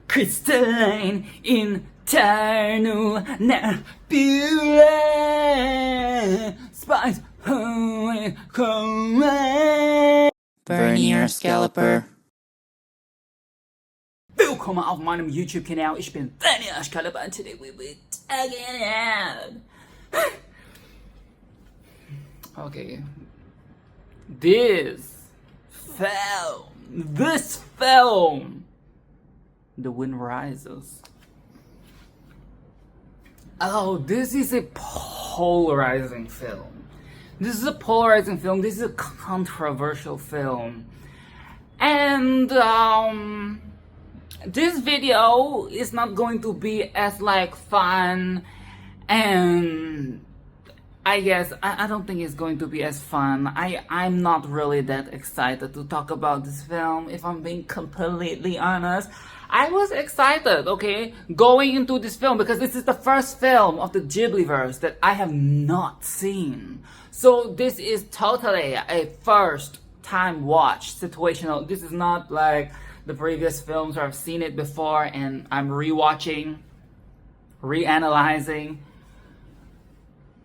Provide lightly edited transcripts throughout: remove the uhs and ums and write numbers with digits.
crystalline internal nebula spice Vernier Scalper. Willkommen auf meinem YouTube-Kanal. Ich bin Vernier Scalper and today we will talk it out. Okay. This film, The Wind Rises. Oh, this is a polarizing film. This is a controversial film. And this video is not going to be as like fun, and I guess I don't think it's going to be as fun. I'm not really that excited to talk about this film, if I'm being completely honest. I was excited, okay, going into this film because this is the first film of the Ghibliverse that I have not seen. So this is totally a first time watch situational. This is not like the previous films where I've seen it before and I'm rewatching, reanalyzing.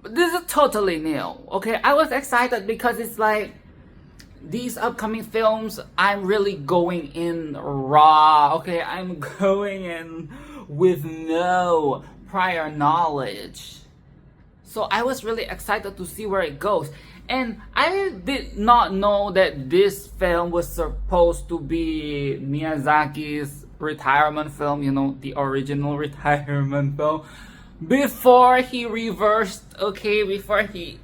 This is totally new, okay? I was excited because it's like these upcoming films, I'm really going in raw, okay? I'm going in with no prior knowledge. So I was really excited to see where it goes. And I did not know that this film was supposed to be Miyazaki's retirement film, you know, the original retirement film. Before he reversed, okay, before he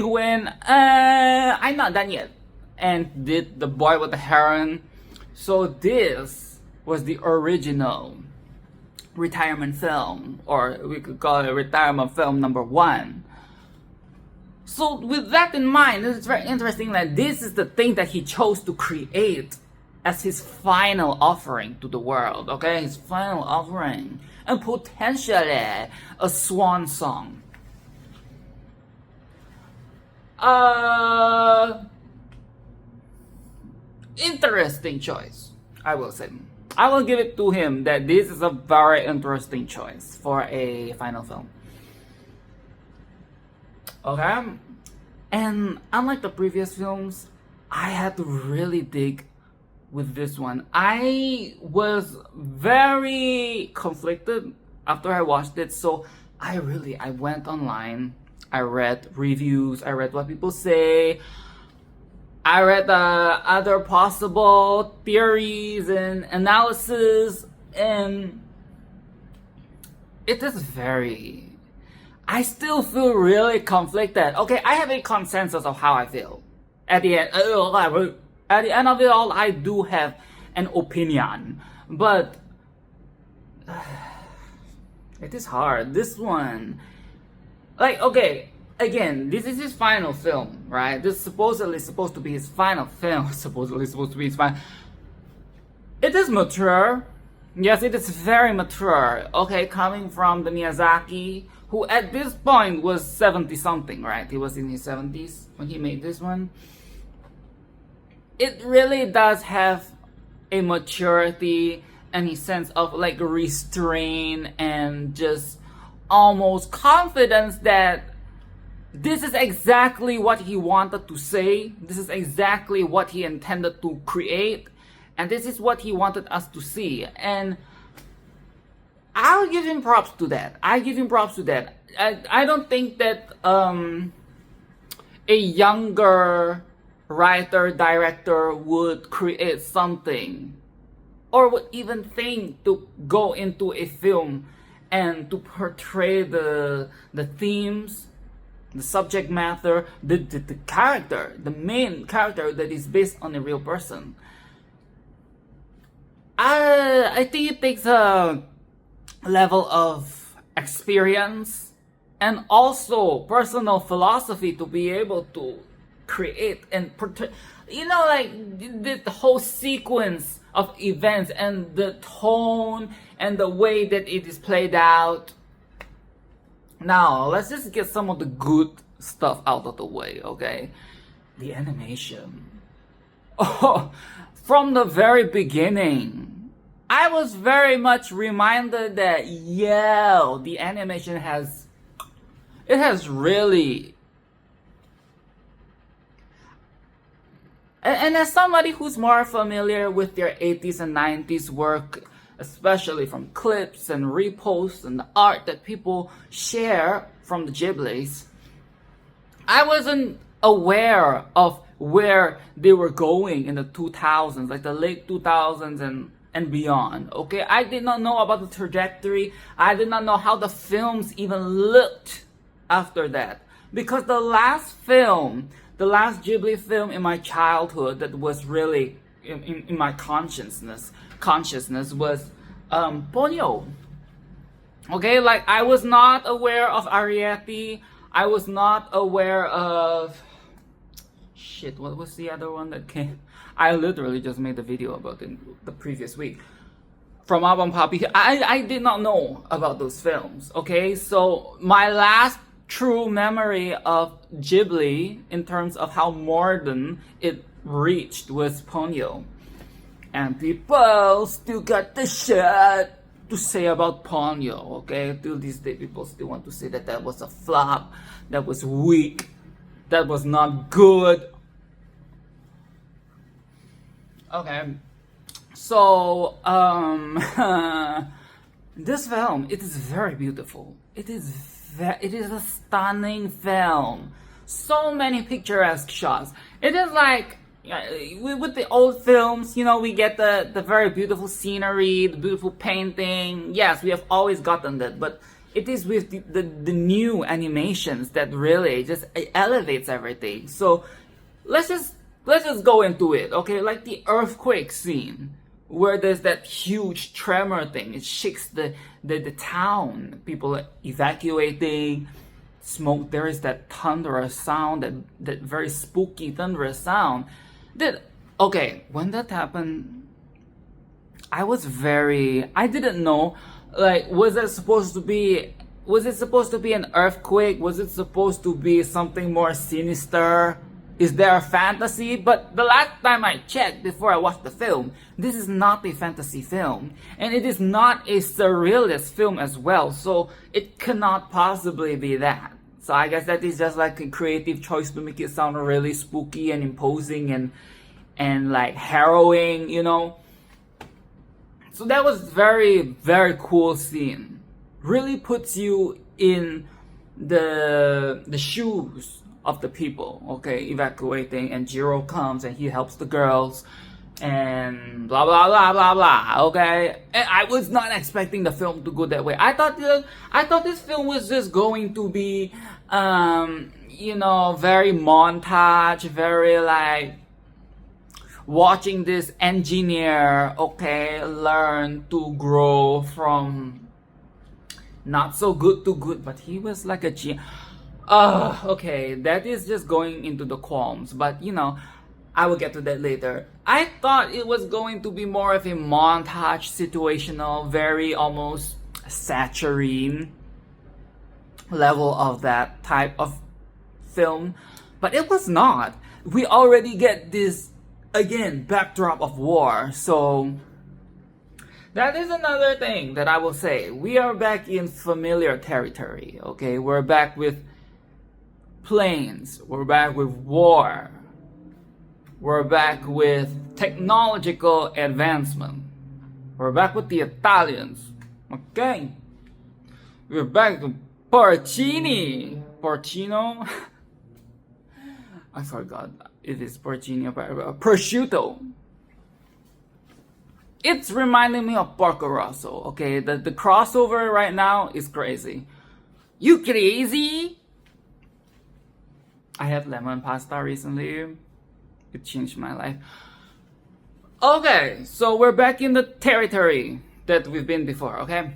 went, I'm not done yet, and did The Boy with the Heron. So this was the original retirement film, or we could call it retirement film number 1. So with that in mind, it's very interesting that this is the thing that he chose to create as his final offering to the world, okay? His final offering, and potentially a swan song. Interesting choice, I will say. I will give it to him that this is a very interesting choice for a final film. Okay? And unlike the previous films, I had to really dig with this one. I was very conflicted after I watched it, so I went online, I read reviews, I read what people say, I read other possible theories and analysis, and it is I still feel really conflicted. Okay, I have a consensus of how I feel. At the end of it all, I do have an opinion, but it is hard. This one, like, okay, again, this is his final film, right? This is supposedly supposed to be his final film. It is mature. Yes, it is very mature. Okay, coming from the Miyazaki, who at this point was 70-something, right? He was in his 70s when he made this one. It really does have a maturity and a sense of like restraint and just almost confidence that this is exactly what he wanted to say. This is exactly what he intended to create. And this is what he wanted us to see. And I'll give him props to that. I don't think that a younger writer, director would create something or would even think to go into a film and to portray the themes, the subject matter, the character, the main character that is based on a real person. I think it takes a level of experience and also personal philosophy to be able to create and portray, you know, like the whole sequence of events and the tone and the way that it is played out. Now, let's just get some of the good stuff out of the way, okay? The animation. Oh, from the very beginning, I was very much reminded that, the animation has really... And as somebody who's more familiar with their 80s and 90s work, especially from clips and reposts and the art that people share from the Ghiblis, I wasn't aware of where they were going in the 2000s, like the late 2000s and beyond, okay? I did not know about the trajectory. I did not know how the films even looked after that. Because the last Ghibli film in my childhood that was really in my consciousness was Ponyo. Okay, like I was not aware of Ariete. I was not aware of... Shit, what was the other one that came? I literally just made a video about it the previous week. From Abang Papi, I did not know about those films, okay? So my last true memory of Ghibli in terms of how modern it reached was Ponyo. And people still got the shit to say about Ponyo, okay? Till this day, people still want to say that that was a flop, that was weak, that was not good. Okay, so this film, it is very beautiful. It is a stunning film. So many picturesque shots. It is like with the old films, you know, we get the very beautiful scenery, the beautiful painting. Yes, we have always gotten that, but it is with the new animations that really just elevates everything. So let's just go into it, okay? Like the earthquake scene, where there's that huge tremor thing. It shakes the town. People evacuating, smoke. There is that thunderous sound, that very spooky thunderous sound. Okay, when that happened, I didn't know, like, was it supposed to be an earthquake? Was it supposed to be something more sinister? Is there a fantasy? But the last time I checked before I watched the film, this is not a fantasy film. And it is not a surrealist film as well. So it cannot possibly be that. So I guess that is just like a creative choice to make it sound really spooky and imposing and like harrowing, you know. So that was very, very cool scene. Really puts you in the shoes of the people, okay, evacuating, and Jiro comes and he helps the girls, and blah blah blah blah blah, okay. And I was not expecting the film to go that way. I thought this film was just going to be, you know, very montage, very like watching this engineer, okay, learn to grow from not so good to good, but he was like a okay, that is just going into the qualms, but you know, I will get to that later. I thought it was going to be more of a montage, situational, very almost saccharine level of that type of film, but it was not. We already get this, again, backdrop of war, so that is another thing that I will say. We are back in familiar territory, okay? We're back with planes, we're back with war, we're back with technological advancement, we're back with the Italians, okay? We're back to Porcino. I forgot it is Porcino, but prosciutto. It's reminding me of Porco Rosso, okay? The crossover right now is crazy. You crazy? I had lemon pasta recently. It changed my life. Okay, so we're back in the territory that we've been before, okay?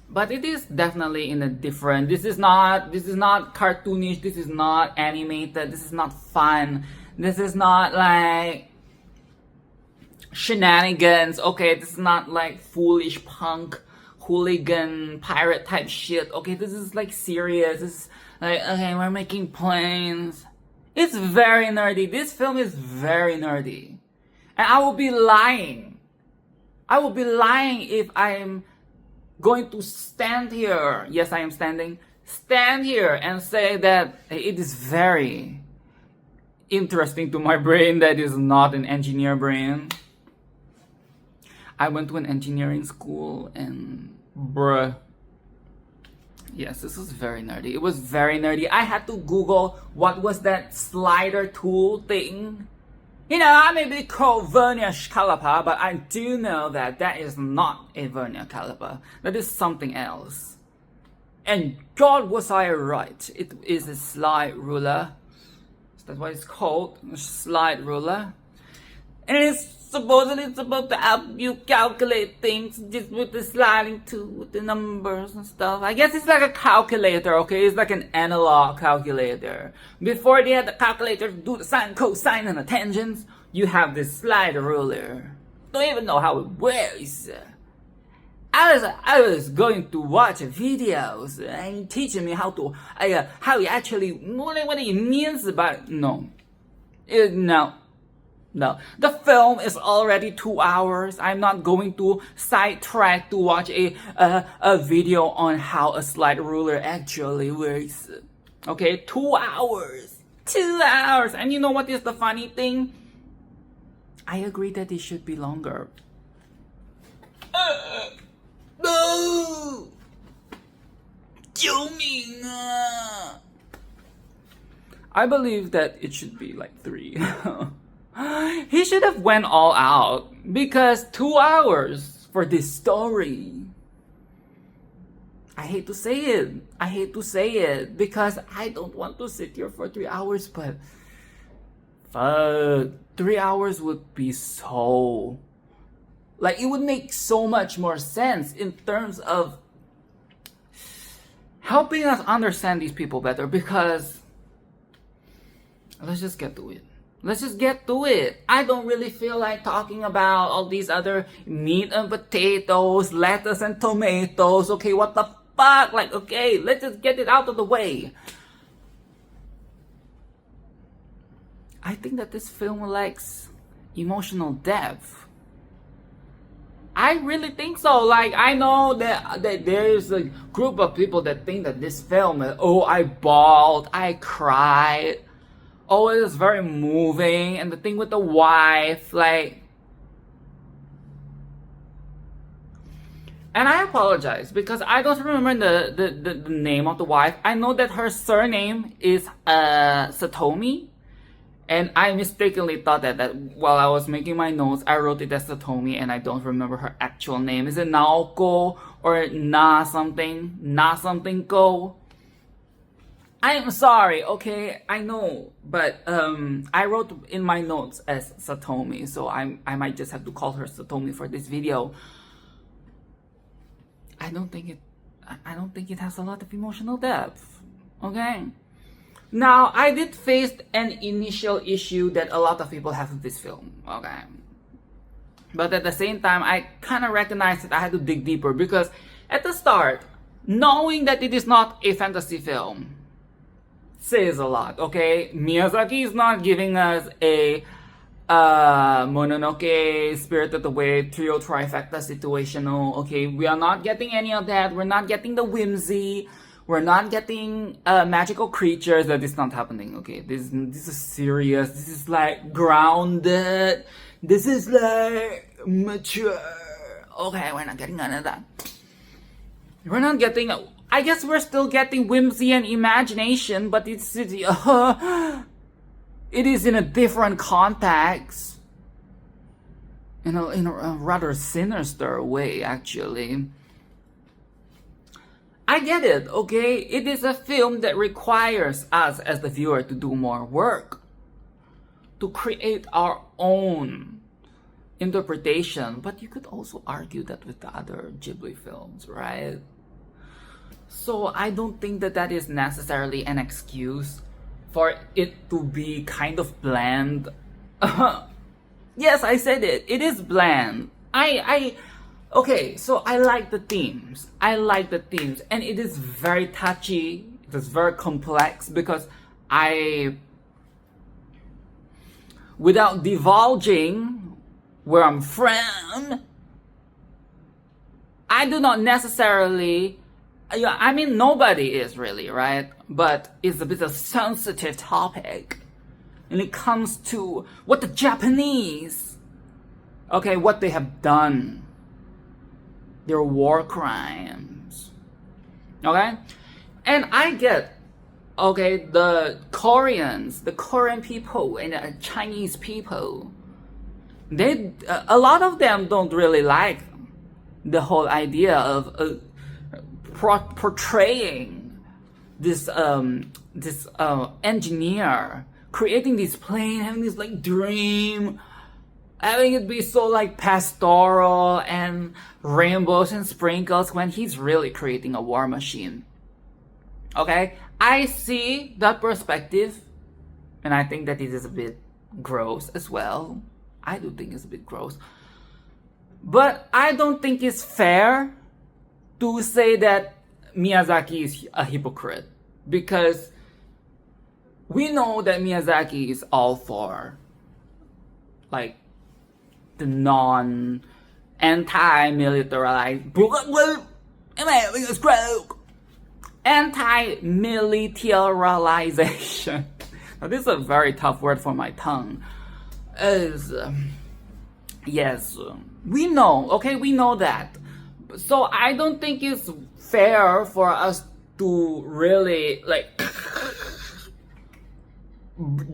But it is definitely in a different... This is not cartoonish, this is not animated, this is not fun. This is not like shenanigans, okay? This is not like foolish punk, hooligan, pirate type shit, okay? This is like serious. This is like, okay, we're making planes. It's very nerdy. This film is very nerdy. And I will be lying. I will be lying if I'm going to stand here. Yes, I am standing. Stand here and say that it is very interesting to my brain that is not an engineer brain. I went to an engineering school and bruh. Yes, this was very nerdy. It was very nerdy. I had to Google what was that slider tool thing. You know, I may be called vernier caliper, but I do know that that is not a vernier caliper. That is something else. And God, was I right. It is a slide ruler. That's what it's called, a slide ruler. And it's supposedly supposed to help you calculate things just with the sliding tool, with the numbers and stuff. I guess it's like a calculator, okay? It's like an analog calculator. Before they had the calculator to do the sine, cosine, and the tangents, you have this slide ruler. Don't even know how it works. I was going to watch videos and teaching me how to how it actually what it means, but no. No, the film is already 2 hours. I'm not going to sidetrack to watch a video on how a slide ruler actually works. Okay, 2 hours. 2 hours. And you know what is the funny thing? I agree that it should be longer. No! 救命啊! I believe that it should be like 3. He should have went all out because 2 hours for this story. I hate to say it because I don't want to sit here for 3 hours, but 3 hours would be so, like, it would make so much more sense in terms of helping us understand these people better, because let's just get to it. Let's just get to it. I don't really feel like talking about all these other meat and potatoes, lettuce and tomatoes. Okay, what the fuck? Like, okay, let's just get it out of the way. I think that this film lacks emotional depth. I really think so. Like, I know that there's a group of people that think that this film is, oh, I bawled, I cried. Oh, it is very moving, and the thing with the wife, like... And I apologize, because I don't remember the name of the wife. I know that her surname is Satomi, and I mistakenly thought that while I was making my notes, I wrote it as Satomi, and I don't remember her actual name. Is it Naoko, or Na something? Na something go? I'm sorry, okay, I know, but I wrote in my notes as Satomi, so I might just have to call her Satomi for this video. I don't think it has a lot of emotional depth, okay? Now, I did face an initial issue that a lot of people have with this film, okay? But at the same time, I kind of recognized that I had to dig deeper, because at the start, knowing that it is not a fantasy film says a lot, okay? Miyazaki is not giving us a Mononoke, Spirited Away, trio trifecta situational, okay? We are not getting any of that. We're not getting the whimsy. We're not getting magical creatures. That is not happening, okay? This is serious. This is like grounded. This is like mature. Okay, we're not getting none of that. We're not getting... I guess we're still getting whimsy and imagination, but it is in a different context. In a rather sinister way, actually. I get it, okay? It is a film that requires us as the viewer to do more work. To create our own interpretation. But you could also argue that with the other Ghibli films, right? So I don't think that is necessarily an excuse for it to be kind of bland. Yes, I said it. It is bland. Okay, so I like the themes. And it is very touchy. It is very complex, because without divulging where I'm from, I do not necessarily, I mean, nobody is really, right? But it's a bit of a sensitive topic. And it comes to what the Japanese, okay, what they have done. Their war crimes. Okay? And I get, okay, the Koreans, the Korean people and the Chinese people, they, a lot of them don't really like the whole idea of portraying this engineer creating this plane, having this like dream, having it be so like pastoral and rainbows and sprinkles when he's really creating a war machine. Okay, I see that perspective, and I think that it is a bit gross as well. I do think it's a bit gross. But I don't think it's fair to say that Miyazaki is a hypocrite, because we know that Miyazaki is all for like the anti-militarized anti-militarization. Now, this is a very tough word for my tongue. Yes, we know, okay, we know that. So I don't think it's fair for us to really like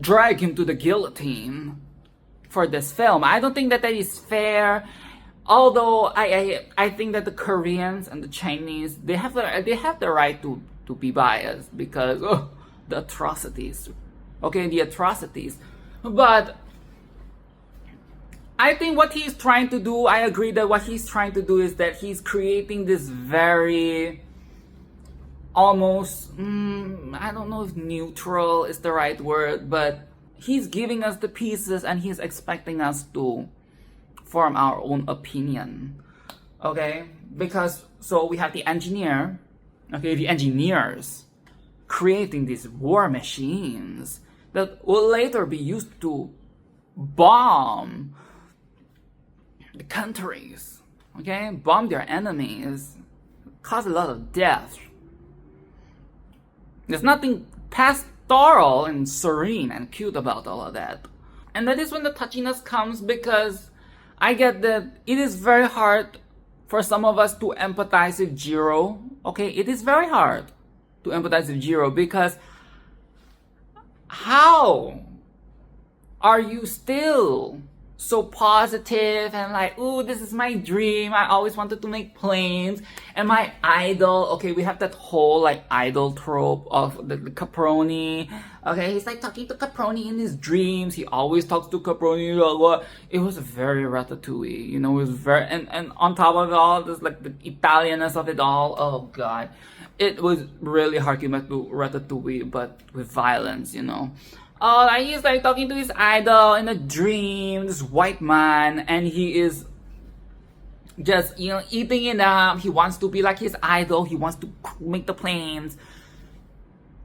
drag him to the guillotine for this film. I don't think that is fair. Although I think that the Koreans and the Chinese, they have the right to be biased because the atrocities. Okay, the atrocities. But I think what he's trying to do, I agree that what he's trying to do is that he's creating this very almost, I don't know if neutral is the right word, but he's giving us the pieces and he's expecting us to form our own opinion. Okay? Because, so we have the engineer, okay, the engineers creating these war machines that will later be used to bomb the countries, okay, bomb their enemies, cause a lot of death. There's nothing pastoral and serene and cute about all of that. And that is when the touchiness comes, because I get that it is very hard for some of us to empathize with Jiro. Okay, it is very hard to empathize with Jiro, because how are you still so positive and like, ooh, this is my dream, I always wanted to make planes, and my idol, okay, we have that whole like idol trope of the Caproni, okay, he's like talking to Caproni in his dreams, he always talks to Caproni, it was very Ratatouille, you know, it was very, and on top of it all, there's like the Italianness of it all, oh god, it was really harking back to Ratatouille, but with violence, you know. Oh, he's like talking to his idol in a dream, this white man, and he is just, you know, eating it up. He wants to be like his idol. He wants to make the planes.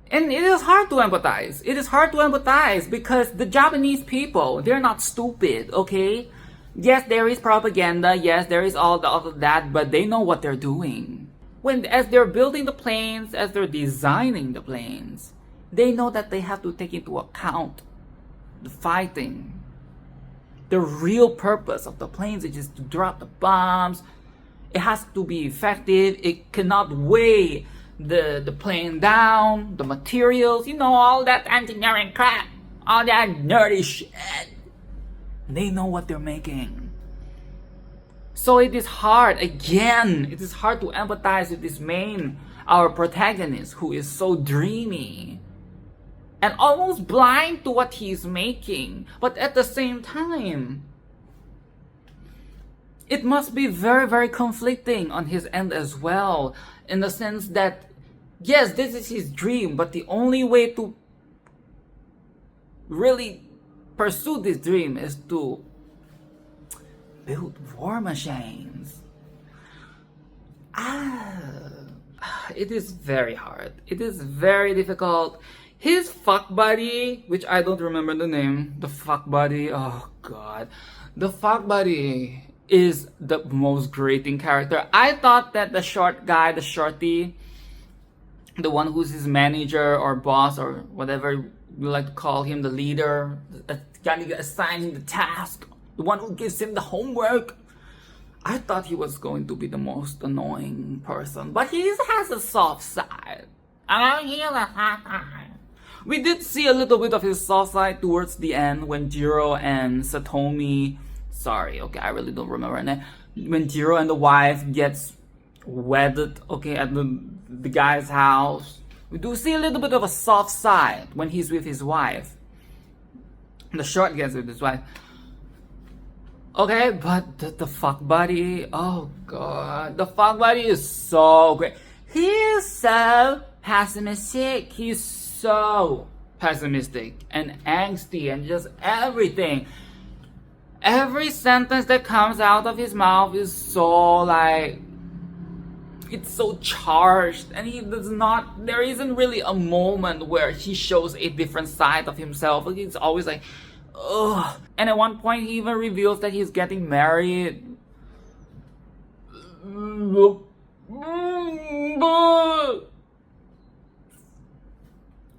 And it is hard to empathize. It is hard to empathize because the Japanese people, they're not stupid, okay? Yes, there is propaganda. Yes, there is all of that, but they know what they're doing. As they're building the planes, as they're designing the planes, they know that they have to take into account the fighting. The real purpose of the planes is just to drop the bombs. It has to be effective. It cannot weigh the plane down, the materials, you know, all that engineering crap, all that nerdy shit. They know what they're making. So it is hard, again, it is hard to empathize with this our protagonist, who is so dreamy and almost blind to what he's making. But at the same time, it must be very, very conflicting on his end as well, in the sense that, yes, this is his dream, but the only way to really pursue this dream is to build war machines. It is very hard. It is very difficult. His fuck buddy, which I don't remember the name, the fuck buddy, oh god. The fuck buddy is the most grating character. I thought that the short guy, the shorty, the one who's his manager or boss or whatever you like to call him, the leader, the guy assigning the task, the one who gives him the homework, I thought he was going to be the most annoying person, but he has a soft side. We did see a little bit of his soft side towards the end when Jiro and Satomi, I really don't remember her name, when Jiro and the wife gets wedded, at the guy's house. We do see a little bit of a soft side when he's with his wife. The short gets with his wife. Okay, but the fuck buddy, oh god, the fuck buddy is so great. He is so pessimistic. He's so pessimistic and angsty and just everything. Every sentence that comes out of his mouth is so it's so charged, and there isn't really a moment where he shows a different side of himself. It's always like, ugh. And at one point he even reveals that he's getting married.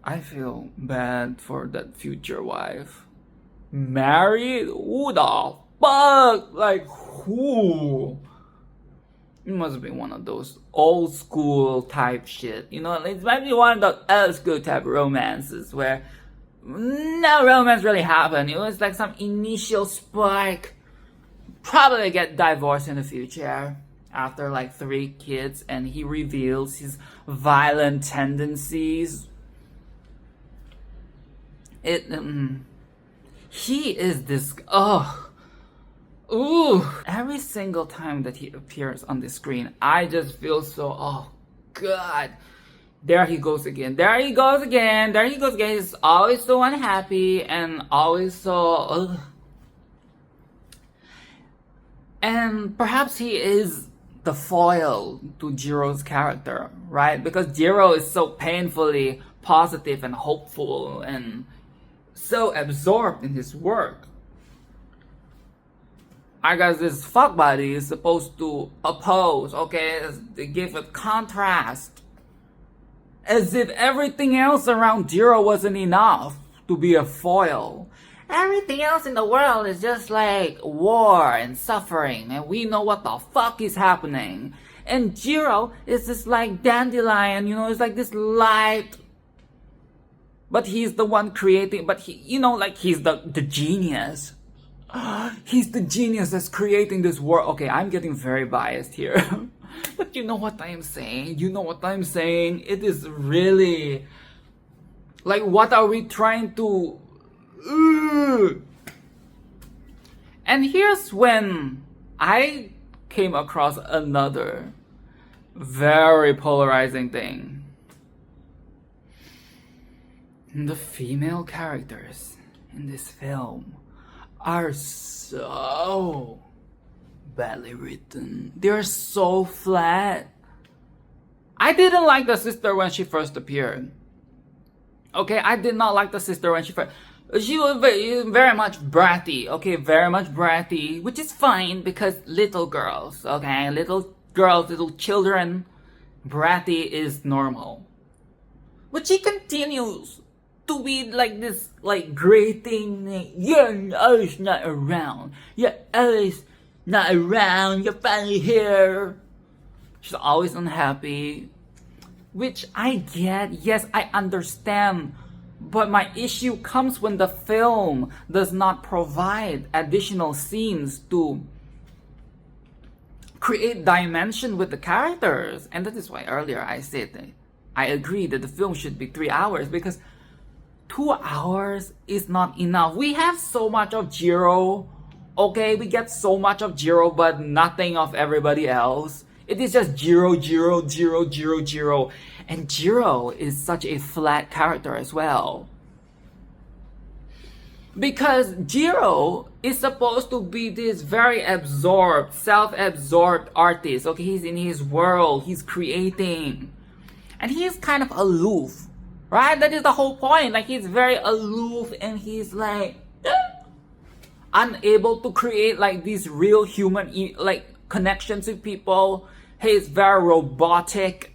I feel bad for that future wife. Married? Who the fuck? Like, who? It must have been one of those old school type shit. You know, it might be one of those old school type romances where no romance really happened. It was like some initial spark. Probably get divorced in the future after like 3 kids, and he reveals his violent tendencies. He is this. Every single time that he appears on the screen, I just feel so, oh god, there he goes again, he's always so unhappy and always so, and perhaps he is the foil to Jiro's character, right? Because Jiro is so painfully positive and hopeful and so absorbed in his work. I guess this fuck buddy is supposed to oppose, to give a contrast. As if everything else around Jiro wasn't enough to be a foil. Everything else in the world is just like war and suffering, and we know what the fuck is happening. And Jiro is this like dandelion, it's like this light. But he's the one creating, but he's the genius. He's the genius that's creating this world. Okay, I'm getting very biased here. But you know what I'm saying? It is really like, what are we trying to... And here's when I came across another very polarizing thing. The female characters in this film are so badly written. They're so flat. I didn't like the sister when she first appeared. I did not like the sister when she first... She was very much bratty, very much bratty, which is fine because little girls, little children, bratty is normal. But she continues to be like this, like, grating, you're always not around, you're finally here. She's always unhappy, which I get, yes, I understand, but my issue comes when the film does not provide additional scenes to create dimension with the characters. And that is why earlier I said that I agree that the film should be 3 hours, because 2 hours is not enough. We have so much of Jiro, we get so much of Jiro, but nothing of everybody else. It is just Jiro. And Jiro is such a flat character as well. Because Jiro is supposed to be this very absorbed, self-absorbed artist. He's in his world, he's creating. And he's kind of aloof, right? That is the whole point. Like, he's very aloof and he's like, unable to create like these real human like connections with people. He's very robotic.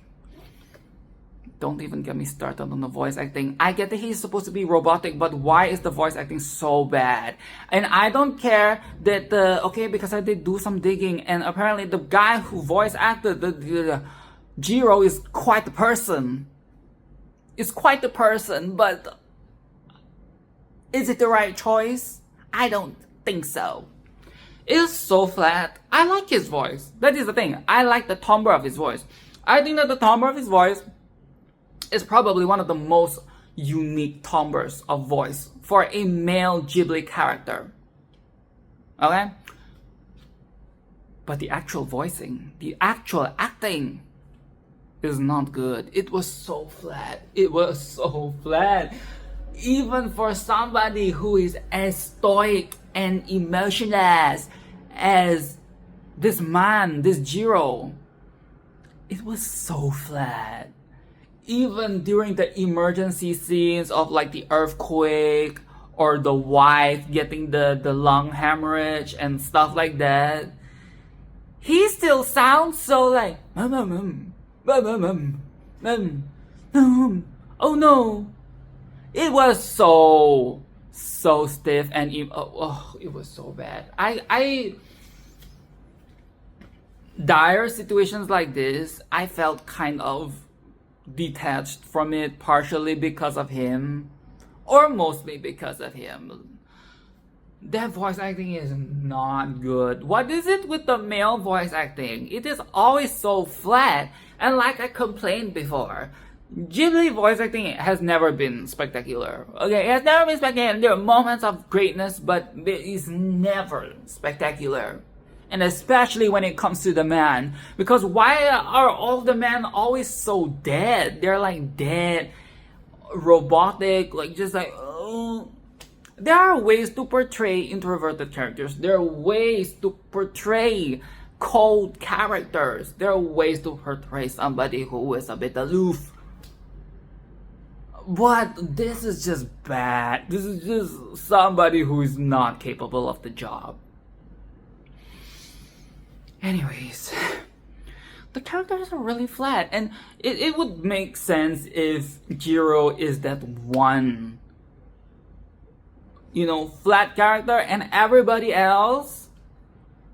Don't even get me started on the voice acting. I get that he's supposed to be robotic, but why is the voice acting so bad? And I don't care that because I did do some digging, and apparently the guy who voice acted the Jiro is quite the person. Is quite the person, but is it the right choice? I don't think so. It's so flat. I like his voice. That is the thing. I like the timbre of his voice. I think that the timbre of his voice is probably one of the most unique timbres of voice for a male Ghibli character. Okay? But the actual voicing, the actual acting is not good. It was so flat. It was so flat. Even for somebody who is as stoic and emotionless as this man, this Jiro, it was so flat. Even during the emergency scenes of like the earthquake or the wife getting the lung hemorrhage and stuff like that, he still sounds so like oh no. It was so stiff and it was so bad. I dire situations like this, I felt kind of detached from it, partially because of him, or mostly because of him. That voice acting is not good. What is it with the male voice acting? It is always so flat, and like I complained before, Ghibli voice acting has never been spectacular. Okay, it has never been spectacular. There are moments of greatness, but it is never spectacular. And especially when it comes to the man. Because why are all the men always so dead? They're like dead, robotic, like just like, oh. There are ways to portray introverted characters. There are ways to portray cold characters. There are ways to portray somebody who is a bit aloof. But this is just bad. This is just somebody who is not capable of the job. Anyways, the characters are really flat, and it would make sense if Jiro is that one, flat character, and everybody else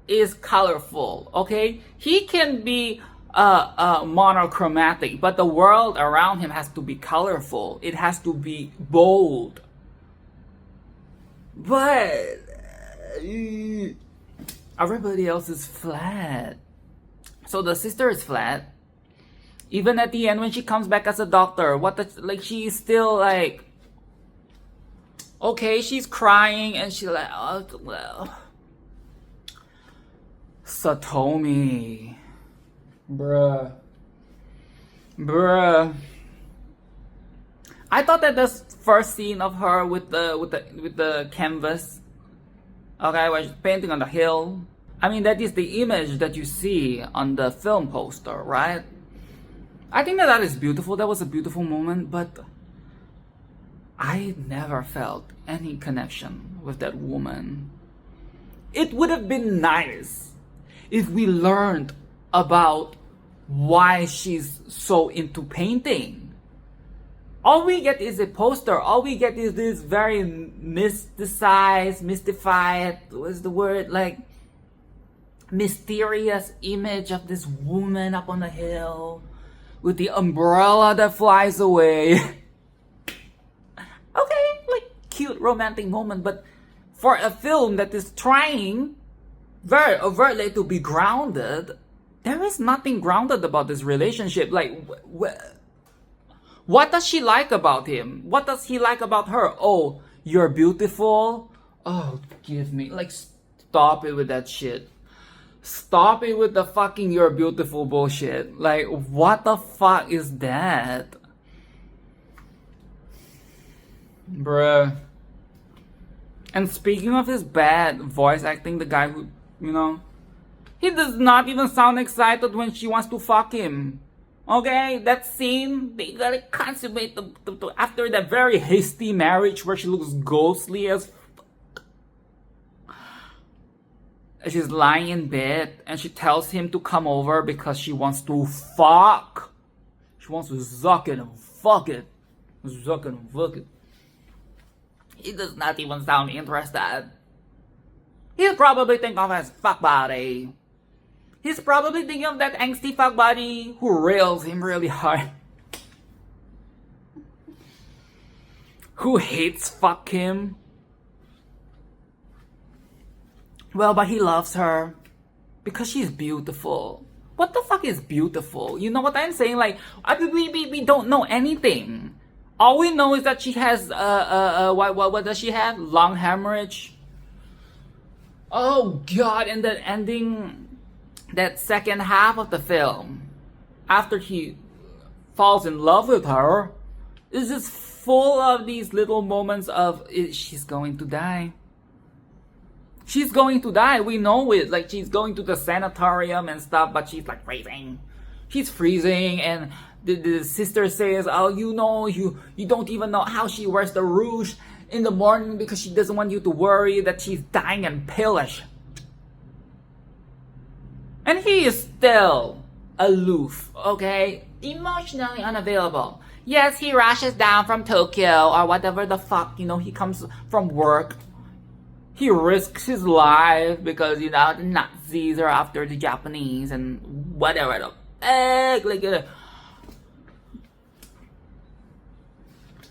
is colorful, okay? He can be monochromatic, but the world around him has to be colorful. It has to be bold. But everybody else is flat. So the sister is flat. Even at the end when she comes back as a doctor, she is still like, okay, she's crying and she's like, oh, well, Satomi, bruh. I thought that this first scene of her with the canvas, okay, where she's painting on the hill, I mean, that is the image that you see on the film poster, right? I think that is beautiful. That was a beautiful moment, but I never felt any connection with that woman. It would have been nice if we learned about why she's so into painting. All we get is a poster. All we get is this very mystified, what's the word, like, mysterious image of this woman up on the hill with the umbrella that flies away. Okay, like, cute romantic moment, but for a film that is trying very overtly to be grounded, there is nothing grounded about this relationship. Like, what does she like about him? What does he like about her? Oh, you're beautiful? Oh, give me, like, stop it with that shit. Stop it with the fucking you're beautiful bullshit. Like, what the fuck is that? Bruh. And speaking of his bad voice acting, the guy who, he does not even sound excited when she wants to fuck him. Okay, that scene, they gotta consummate after that very hasty marriage where she looks ghostly as fuck. She's lying in bed and she tells him to come over because she wants to fuck. She wants to suck it and fuck it. Suck it and fuck it. He does not even sound interested. He'll probably think of his fuck buddy. He's probably thinking of that angsty fuck buddy who rails him really hard. Who hates fuck him. Well, but he loves her because she's beautiful. What the fuck is beautiful? You know what I'm saying? Like, we don't know anything. All we know is that she has what does she have? Long hemorrhage. Oh god! And that ending, that second half of the film, after he falls in love with her, is just full of these little moments of she's going to die. She's going to die. We know it. Like, she's going to the sanatorium and stuff, but she's like freezing. She's freezing, and the sister says, "Oh, you know, you don't even know how she wears the rouge in the morning because she doesn't want you to worry that she's dying and palish." And he is still aloof, okay? Emotionally unavailable. Yes, he rushes down from Tokyo or whatever the fuck, you know, he comes from work. He risks his life because, you know, the Nazis are after the Japanese and whatever the fuck, like,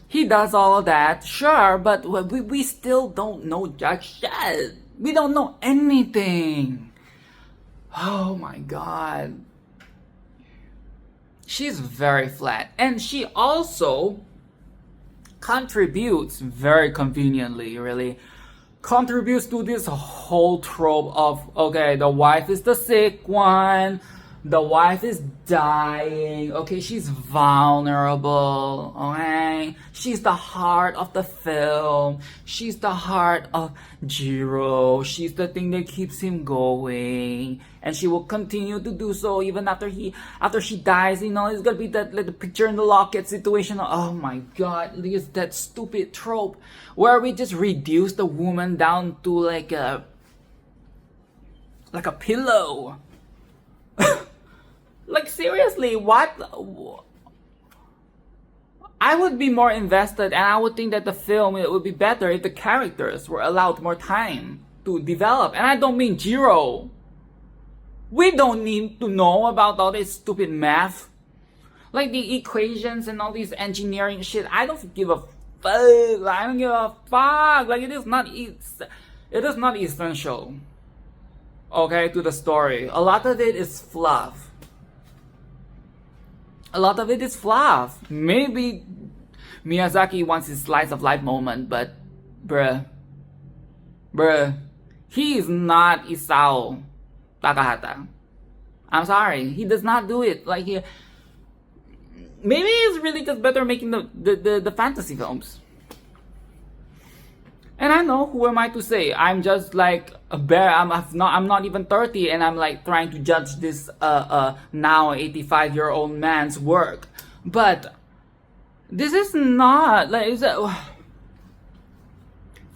he does all of that, sure, but we still don't know jack shit. We don't know anything. Oh my god. She's very flat. And she also contributes very conveniently, really. Contributes to this whole trope of, okay, the wife is the sick one, the wife is dying, okay, she's vulnerable, okay, she's the heart of the film, she's the heart of Jiro, she's the thing that keeps him going, and she will continue to do so even after she dies, you know, it's gonna be that like, the picture in the locket situation. Oh my god, it's that stupid trope where we just reduce the woman down to like a pillow. Like, seriously, what? I would be more invested, and I would think that the film, it would be better if the characters were allowed more time to develop. And I don't mean Jiro. We don't need to know about all this stupid math. Like the equations and all these engineering shit. I don't give a fuck. I don't give a fuck. Like, it is not essential, okay, to the story. A lot of it is fluff. A lot of it is fluff. Maybe Miyazaki wants his slice of life moment, but bruh, he is not Isao Takahata. I'm sorry, he does not do it. Like, maybe he's really just better making the fantasy films. And I know, who am I to say? I'm just like a bear. I'm not even 30, and I'm like trying to judge this now 85-year-old man's work. But this is not like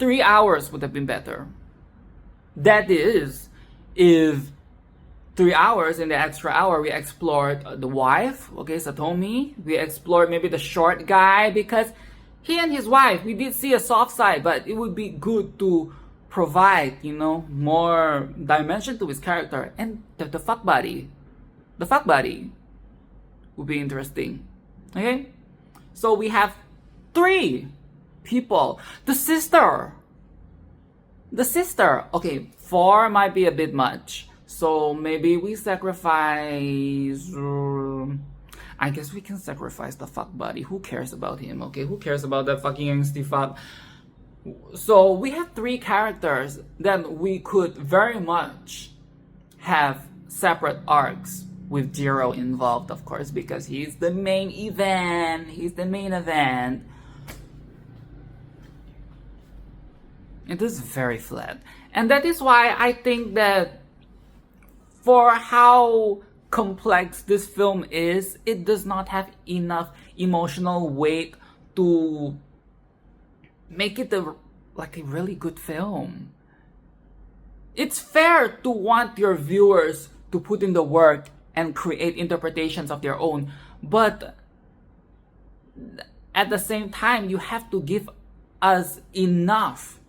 3 hours would have been better. That is, if 3 hours in the extra hour we explored the wife, okay, Satomi. We explored maybe the short guy, because he and his wife, we did see a soft side, but it would be good to provide, you know, more dimension to his character. And the fuck buddy would be interesting. Okay? So we have 3 people. The sister. Okay, 4 might be a bit much. So maybe we sacrifice... I guess we can sacrifice the fuck buddy. Who cares about him, okay? Who cares about that fucking angsty fuck? So we have 3 characters that we could very much have separate arcs with Jiro involved, of course, because he's the main event. It is very flat. And that is why I think that for how complex this film is, it does not have enough emotional weight to make it a really good film. It's fair to want your viewers to put in the work and create interpretations of their own, but at the same time, you have to give us enough,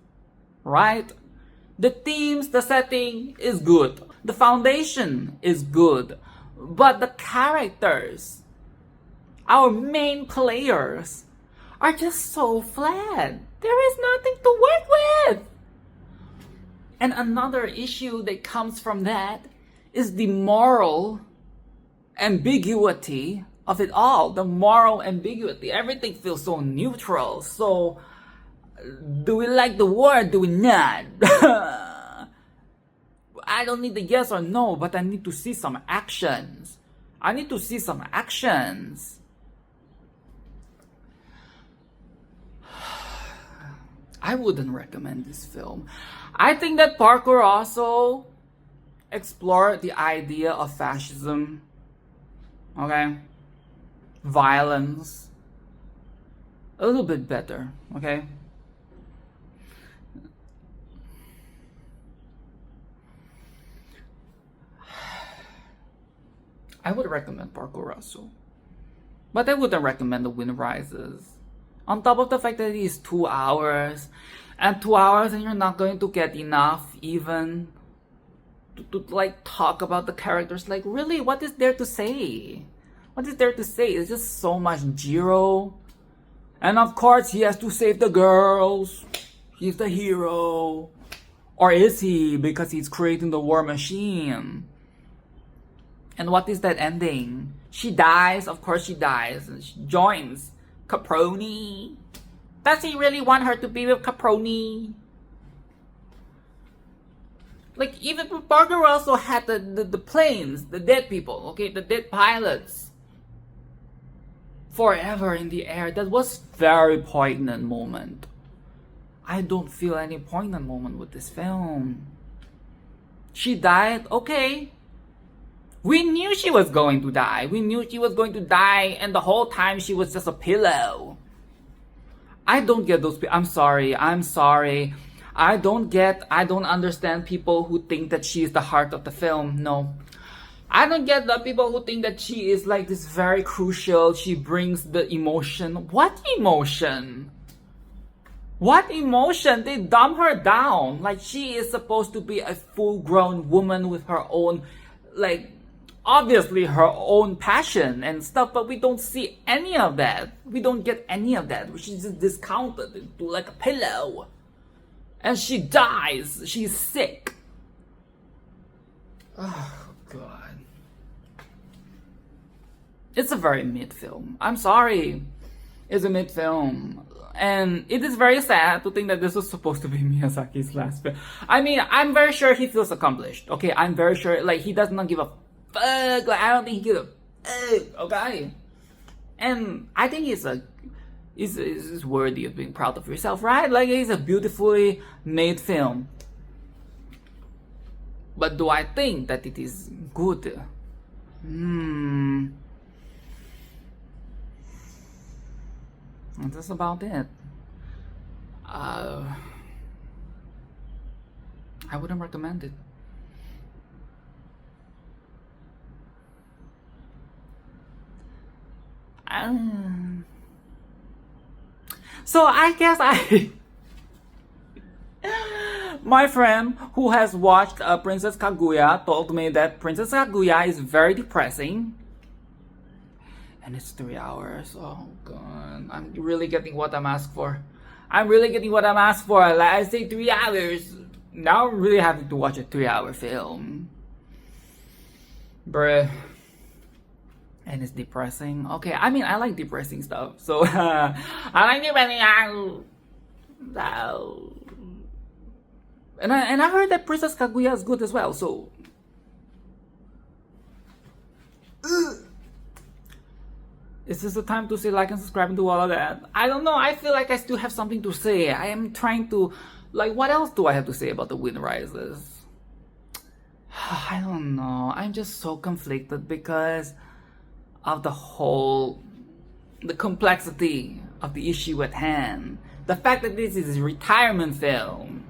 right? The themes, the setting is good. The foundation is good. But the characters, our main players, are just so flat. There is nothing to work with. And another issue that comes from that is the moral ambiguity of it all. The moral ambiguity. Everything feels so neutral. So, do we like the war? Do we not? I don't need the yes or no, but I need to see some actions. I need to see some actions. I wouldn't recommend this film. I think that Parker also explored the idea of fascism. Okay? Violence. A little bit better. Okay? I would recommend Parker Russell. But I wouldn't recommend The Wind Rises. On top of the fact that it is 2 hours. And 2 hours and you're not going to get enough even to like talk about the characters. Like really, what is there to say? What is there to say? It's just so much Jiro. And of course he has to save the girls. He's the hero. Or is he? Because he's creating the war machine. And what is that ending? She dies. Of course she dies. And she joins Caproni. Does he really want her to be with Caproni? Like, even Parker also had the planes, the dead people, okay? The dead pilots. Forever in the air. That was very poignant moment. I don't feel any poignant moment with this film. She died, okay. We knew she was going to die. We knew she was going to die, and the whole time she was just a pillow. I don't get those people. I'm sorry. I don't understand people who think that she is the heart of the film. No. I don't get the people who think that she is like this very crucial. She brings the emotion. What emotion? What emotion? They dumb her down. Like she is supposed to be a full-grown woman with her own, like, obviously her own passion and stuff, but we don't see any of that. We don't get any of that. She's just discounted into like a pillow. And she dies. She's sick. Oh, God. It's a very mid film. I'm sorry. It's a mid film. And it is very sad to think that this was supposed to be Miyazaki's last film. I mean, I'm very sure he feels accomplished. Okay, I'm very sure. Like, he does not give a fuck. Like, I don't think he gives a fuck. Okay? And I think he's worthy of being proud of yourself, right? Like, it's a beautifully made film. But do I think that it is good? That's about it. I wouldn't recommend it. So I guess my friend who has watched Princess Kaguya told me that Princess Kaguya is very depressing. And it's 3 hours. Oh God. I'm really getting what I'm asked for. Like I say 3 hours. Now I'm really having to watch a 3-hour film. Bruh. And it's depressing. Okay, I mean I like depressing stuff. So I like depressing. So, and I heard that Princess Kaguya is good as well, so is this the time to say like and subscribe and do all of that? I don't know. I feel like I still have something to say. I am trying to, like, what else do I have to say about The Wind Rises? I don't know. I'm just so conflicted because of the complexity of the issue at hand. The fact that this is a retirement film.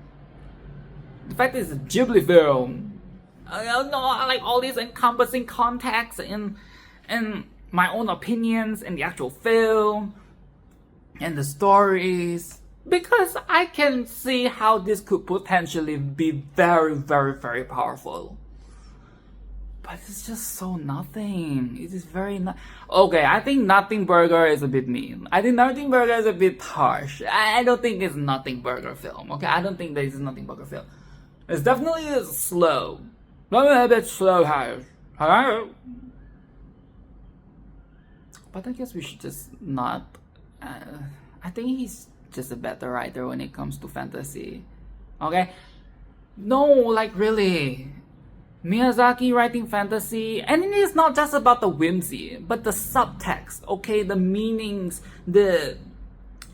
The fact that it's a Ghibli film. I don't know, I like all these encompassing contexts and my own opinions in the actual film and the stories, because I can see how this could potentially be very, very, very powerful. But it's just so nothing. It is very okay, I think Nothing Burger is a bit mean. I think Nothing Burger is a bit harsh. I don't think it's Nothing Burger film. Okay, I don't think that it's Nothing Burger film. It's definitely slow. A bit slow, hello. But I guess we should just not. I think he's just a better writer when it comes to fantasy. Okay? No, like really. Miyazaki writing fantasy, and it is not just about the whimsy, but the subtext, okay? The meanings, the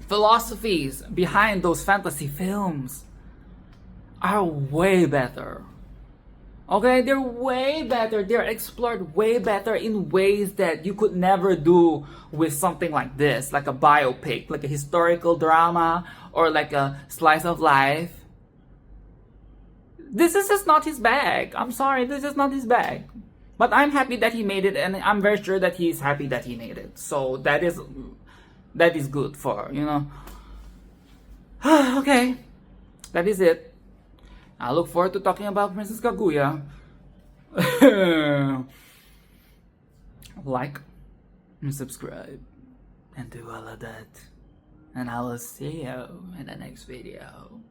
philosophies behind those fantasy films are way better. Okay, they're way better. They're explored way better in ways that you could never do with something like this, like a biopic, like a historical drama, or like a slice of life. This is just not his bag. I'm sorry, this is not his bag. But I'm happy that he made it, and I'm very sure that he's happy that he made it. So that is good for, you know. Okay, that is it. I look forward to talking about Princess Kaguya. Like and subscribe and do all of that. And I will see you in the next video.